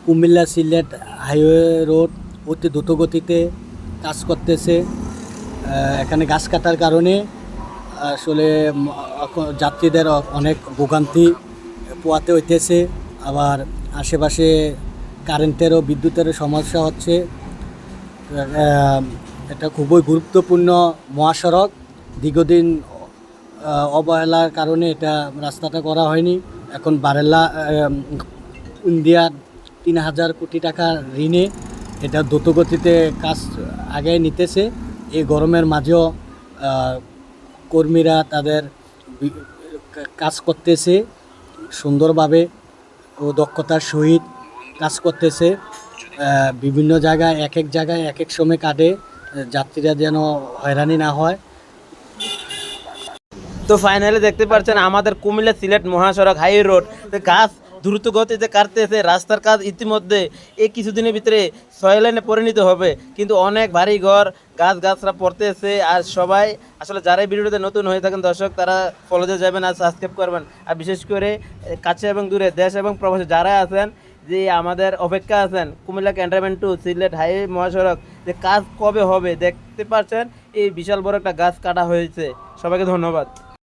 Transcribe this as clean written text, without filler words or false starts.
Comilla Sylhet highway road অতি দ্রুতগতিতে কাজ করতেছে। এখানে গাছ কাটার কারণে আসলে যাত্রীদের অনেক ভোগান্তি পোয়াতে হইতেছে। আবার আশেপাশে কারেন্টেরও বিদ্যুতেরও সমস্যা হচ্ছে। এটা খুবই গুরুত্বপূর্ণ মহাসড়ক। দীর্ঘদিন অবহেলার কারণে এটা রাস্তাটা করা হয়নি। এখন বারেলা ইন্ডিয়ার ৩,০০০ কোটি টাকা ঋণে এটা দ্রুতগতিতে কাজ আগে নিতেছে। এই গরমের মাঝেও কর্মীরা তাদের কাজ করতেছে সুন্দরভাবে ও দক্ষতার সহিত কাজ করতেছে। বিভিন্ন জায়গায় এক এক জায়গায় এক এক সময় কাটে, যাত্রীরা যেন হয়রানি না হয়। তো ফাইনালি দেখতে পাচ্ছেন আমাদের কুমিল্লা সিলেট মহাসড়ক হাই রোড গাছ দ্রুত গতিতে কাটতেছে। রাস্তার কাজ ইতিমধ্যে এই কিছুদিনের ভিতরে 6 লাইনে পরিণত হবে, কিন্তু অনেক ভারী ঘর গাছরা পড়তেছে। আর সবাই আসলে যারাই ভিডিওতে নতুন হয়ে থাকেন দর্শক, তারা ফলোতে যাবেন আর সাবস্ক্রাইব করবেন। আর বিশেষ করে কাছে এবং দূরে দেশ এবং প্রবাসে যারা আছেন, যে আমাদের অপেক্ষা আছেন Comilla cantonment to Sylhet highway মহাসড়ক, যে কাজ কবে হবে দেখতে পাচ্ছেন এই বিশাল বড় একটা গাছ কাটা হয়েছে। সবাইকে ধন্যবাদ।